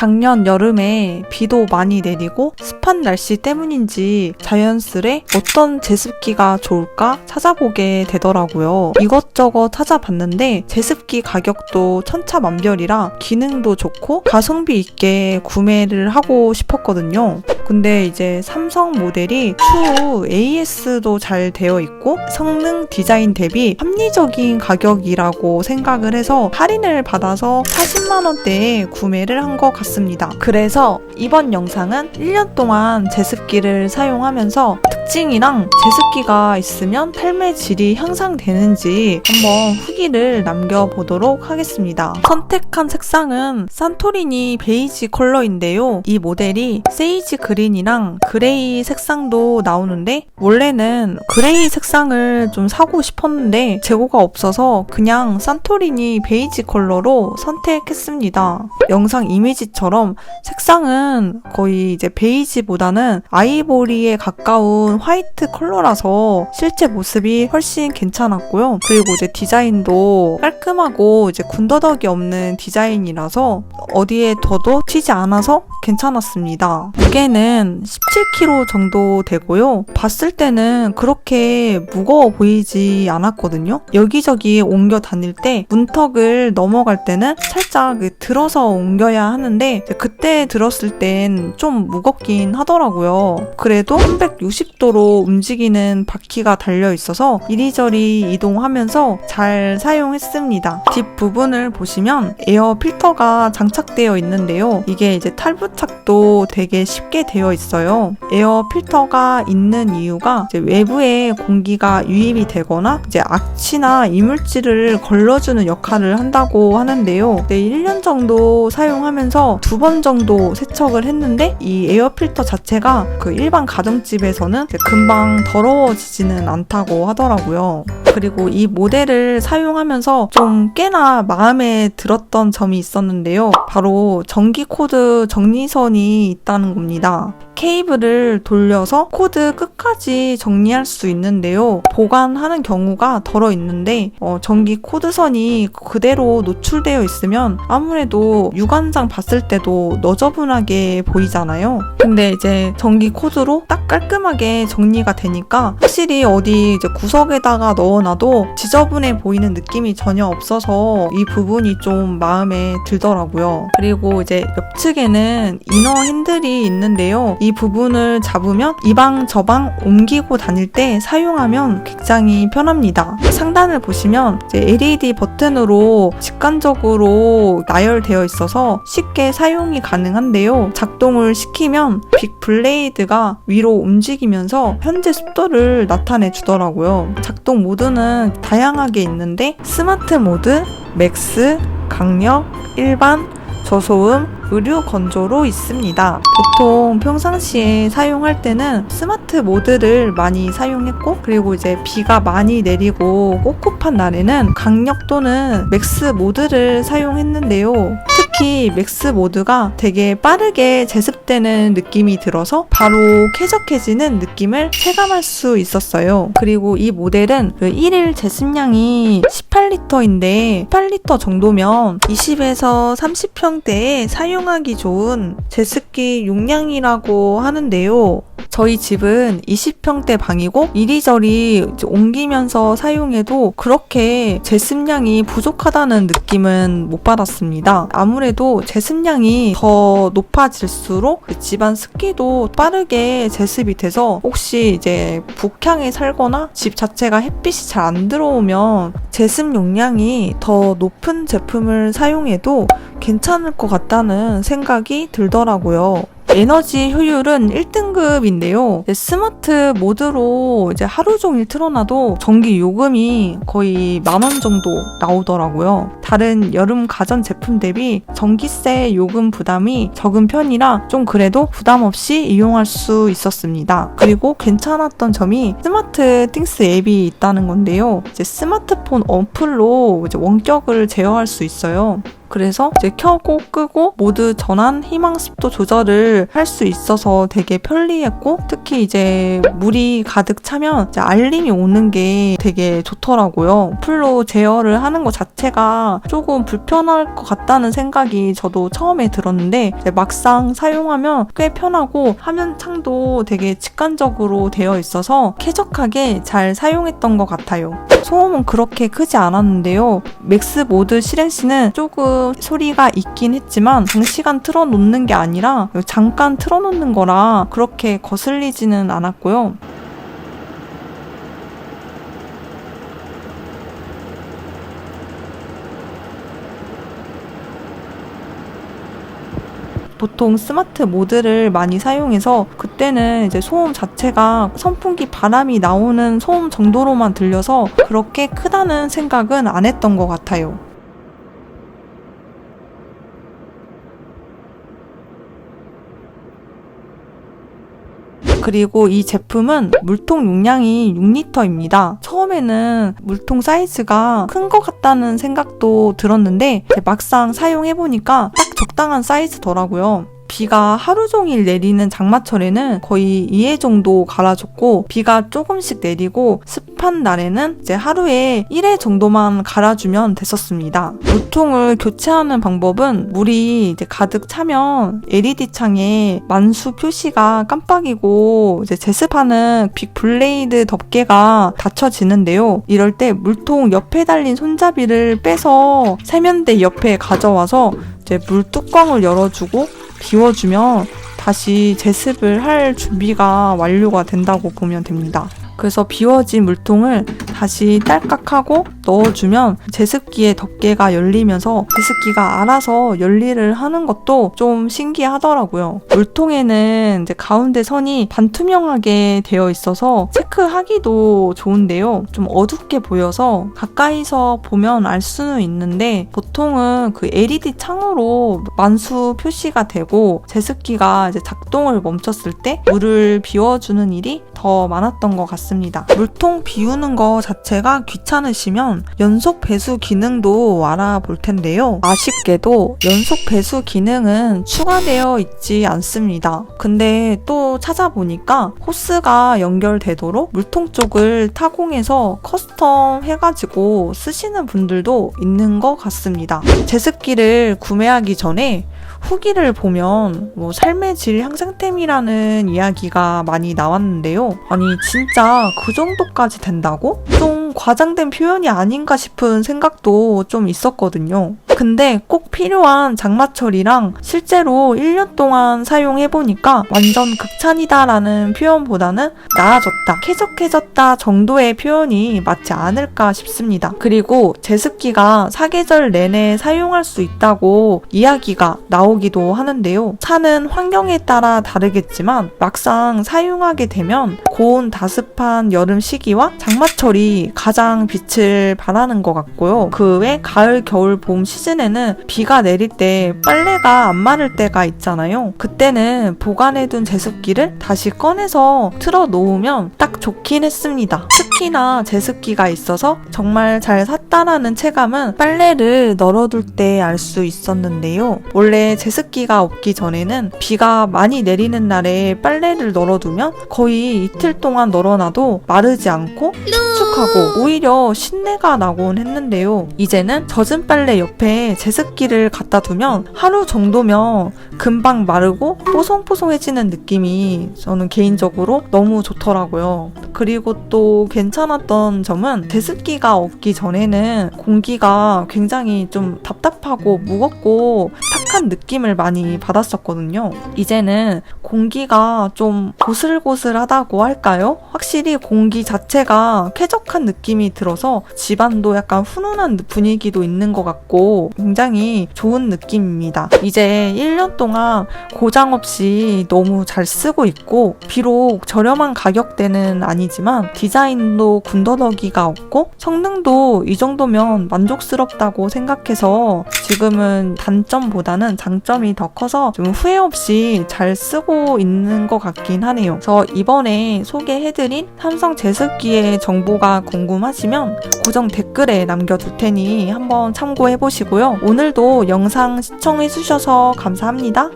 작년 여름에 비도 많이 내리고 습한 날씨 때문인지 자연스레 어떤 제습기가 좋을까 찾아보게 되더라고요. 이것저것 찾아봤는데 제습기 가격도 천차만별이라 기능도 좋고 가성비 있게 구매를 하고 싶었거든요. 근데 이제 삼성 모델이 추후 AS도 잘 되어 있고 성능 디자인 대비 합리적인 가격이라고 생각을 해서 할인을 받아서 40만 원대에 구매를 한 것 같습니다. 그래서 이번 영상은 1년 동안 제습기를 사용하면서 특징이랑 제습기가 있으면 삶의 질이 향상되는지 한번 후기를 남겨보도록 하겠습니다. 선택한 색상은 산토리니 베이지 컬러인데요. 이 모델이 세이지 그린이랑 그레이 색상도 나오는데 원래는 그레이 색상을 좀 사고 싶었는데 재고가 없어서 그냥 산토리니 베이지 컬러로 선택했습니다. 영상 이미지처럼 색상은 거의 이제 베이지보다는 아이보리에 가까운 화이트 컬러라서 실제 모습이 훨씬 괜찮았고요. 그리고 이제 디자인도 깔끔하고 이제 군더더기 없는 디자인이라서 어디에 둬도 튀지 않아서 괜찮았습니다. 무게는 17kg 정도 되고요. 봤을 때는 그렇게 무거워 보이지 않았거든요. 여기저기 옮겨 다닐 때 문턱을 넘어갈 때는 살짝 들어서 옮겨야 하는데 그때 들었을 땐 좀 무겁긴 하더라고요. 그래도 360도로 움직이는 바퀴가 달려 있어서 이리저리 이동하면서 잘 사용했습니다. 뒷부분을 보시면 에어 필터가 장착되어 있는데요. 이게 이제 탈부착도 되게 쉽게 되어 있어요. 에어 필터가 있는 이유가 이제 외부에 공기가 유입이 되거나 이제 악취나 이물질을 걸러주는 역할을 한다고 하는데요. 1년 정도 사용하면서 2번 정도 세척을 했는데 이 에어 필터 자체가 그 일반 가정집에서는 금방 더러워지지는 않다고 하더라고요. 그리고 이 모델을 사용하면서 좀 꽤나 마음에 들었던 점이 있었는데요. 바로 전기 코드 정리선이 있다는 겁니다. 케이블을 돌려서 코드 끝까지 정리할 수 있는데요. 보관하는 경우가 덜어 있는데 전기 코드선이 그대로 노출되어 있으면 아무래도 유관상 봤을 때도 너저분하게 보이잖아요. 근데 이제 전기 코드로 딱 깔끔하게 정리가 되니까 확실히 어디 이제 구석에다가 넣어놔도 지저분해 보이는 느낌이 전혀 없어서 이 부분이 좀 마음에 들더라고요. 그리고 이제 옆측에는 이너 핸들이 있는데요. 이 부분을 잡으면 이 방 저 방 옮기고 다닐 때 사용하면 굉장히 편합니다. 상단을 보시면 이제 LED 버튼으로 직관적으로 나열되어 있어서 쉽게 사용이 가능한데요. 작동을 시키면 빅 블레이드가 위로 움직이면서 현재 습도를 나타내 주더라고요. 작동 모드는 다양하게 있는데 스마트 모드, 맥스, 강력, 일반, 저소음, 의류 건조로 있습니다. 보통 평상시에 사용할 때는 스마트 모드를 많이 사용했고 그리고 이제 비가 많이 내리고 꿉꿉한 날에는 강력 또는 맥스 모드를 사용했는데요. 특히 맥스 모드가 되게 빠르게 제습되는 느낌이 들어서 바로 쾌적해지는 느낌을 체감할 수 있었어요. 그리고 이 모델은 그 1일 제습량이 18리터인데 18리터 정도면 20에서 30평대에 사용하기 좋은 제습기 용량이라고 하는데요. 저희 집은 20평대 방이고 이리저리 옮기면서 사용해도 그렇게 제습량이 부족하다는 느낌은 못 받았습니다. 아무래도 제습량이 더 높아질수록 집안 습기도 빠르게 제습이 돼서 혹시 이제 북향에 살거나 집 자체가 햇빛이 잘 안 들어오면 제습 용량이 더 높은 제품을 사용해도 괜찮을 것 같다는 생각이 들더라고요. 에너지 효율은 1등급인데요. 스마트 모드로 이제 하루 종일 틀어놔도 전기 요금이 거의 10,000원 정도 나오더라고요. 다른 여름 가전 제품 대비 전기세 요금 부담이 적은 편이라 좀 그래도 부담 없이 이용할 수 있었습니다. 그리고 괜찮았던 점이 스마트 띵스 앱이 있다는 건데요. 이제 스마트폰 어플로 이제 원격을 제어할 수 있어요. 그래서 이제 켜고 끄고 모드 전환, 희망 습도 조절을 할 수 있어서 되게 편리했고, 특히 이제 물이 가득 차면 이제 알림이 오는 게 되게 좋더라고요. 풀로 제어를 하는 것 자체가 조금 불편할 것 같다는 생각이 저도 처음에 들었는데, 이제 막상 사용하면 꽤 편하고 화면 창도 되게 직관적으로 되어 있어서 쾌적하게 잘 사용했던 것 같아요. 소음은 그렇게 크지 않았는데요. 맥스 모드 실행 시는 조금 소리가 있긴 했지만 장시간 틀어놓는 게 아니라 잠깐 틀어놓는 거라 그렇게 거슬리지는 않았고요. 보통 스마트 모드를 많이 사용해서 그때는 이제 소음 자체가 선풍기 바람이 나오는 소음 정도로만 들려서 그렇게 크다는 생각은 안 했던 것 같아요. 그리고 이 제품은 물통 용량이 6리터입니다. 처음에는 물통 사이즈가 큰 것 같다는 생각도 들었는데 막상 사용해보니까 딱 적당한 사이즈더라고요. 비가 하루 종일 내리는 장마철에는 거의 2회 정도 갈아줬고, 비가 조금씩 내리고 습한 날에는 이제 하루에 1회 정도만 갈아주면 됐었습니다. 물통을 교체하는 방법은 물이 이제 가득 차면 LED 창에 만수 표시가 깜빡이고 이제 제습하는 빅 블레이드 덮개가 닫혀지는데요. 이럴 때 물통 옆에 달린 손잡이를 빼서 세면대 옆에 가져와서 이제 물 뚜껑을 열어주고 비워주면 다시 제습을 할 준비가 완료가 된다고 보면 됩니다. 그래서 비워진 물통을 다시 딸깍하고 넣어주면 제습기의 덮개가 열리면서 제습기가 알아서 열일을 하는 것도 좀 신기하더라고요. 물통에는 이제 가운데 선이 반투명하게 되어 있어서 체크하기도 좋은데요. 좀 어둡게 보여서 가까이서 보면 알 수는 있는데, 보통은 그 LED 창으로 만수 표시가 되고 제습기가 이제 작동을 멈췄을 때 물을 비워주는 일이 더 많았던 것 같습니다. 물통 비우는 거 자체가 귀찮으시면 연속 배수 기능도 알아볼 텐데요. 아쉽게도 연속 배수 기능은 추가되어 있지 않습니다. 근데 또 찾아보니까 호스가 연결되도록 물통 쪽을 타공해서 커스텀 해가지고 쓰시는 분들도 있는 것 같습니다. 제습기를 구매하기 전에 후기를 보면 삶의 질 향상템이라는 이야기가 많이 나왔는데요. 아니 진짜 그 정도까지 된다고? 좀 과장된 표현이 아닌가 싶은 생각도 좀 있었거든요. 근데 꼭 필요한 장마철이랑 실제로 1년 동안 사용해보니까 완전 극찬이다라는 표현보다는 나아졌다, 쾌적해졌다 정도의 표현이 맞지 않을까 싶습니다. 그리고 제습기가 사계절 내내 사용할 수 있다고 이야기가 나오기도 하는데요. 차는 환경에 따라 다르겠지만 막상 사용하게 되면 고온 다습한 여름 시기와 장마철이 가장 빛을 발하는 것 같고요. 그 외 가을, 겨울, 봄 시즌에는 비가 내릴 때 빨래가 안 마를 때가 있잖아요. 그때는 보관해둔 제습기를 다시 꺼내서 틀어 놓으면 딱 좋긴 했습니다. 특히나 제습기가 있어서 정말 잘 샀다라는 체감은 빨래를 널어둘 때 알 수 있었는데요. 원래 제습기가 없기 전에는 비가 많이 내리는 날에 빨래를 널어두면 거의 이틀 동안 널어놔도 마르지 않고 축축하고 오히려 신내가 나곤 했는데요. 이제는 젖은 빨래 옆에 제습기를 갖다 두면 하루 정도면 금방 마르고 뽀송뽀송해지는 느낌이 저는 개인적으로 너무 좋더라고요. 그리고 또 괜찮았던 점은 제습기가 없기 전에는 공기가 굉장히 좀 답답하고 무겁고 탁한 느낌을 많이 받았었거든요. 이제는 공기가 좀 고슬고슬하다고 할까요? 확실히 공기 자체가 쾌적한 느낌이 들어서 집안도 약간 훈훈한 분위기도 있는 것 같고 굉장히 좋은 느낌입니다. 이제 1년 동안 고장 없이 너무 잘 쓰고 있고, 비록 저렴한 가격대는 아니지만 디자인도 군더더기가 없고 성능도 이 정도면 만족스럽다고 생각해서 지금은 단점보다는 장점 장점이 더 커서 좀 후회 없이 잘 쓰고 있는 것 같긴 하네요. 그래서 이번에 소개해드린 삼성 제습기의 정보가 궁금하시면 고정 댓글에 남겨둘 테니 한번 참고해보시고요. 오늘도 영상 시청해주셔서 감사합니다.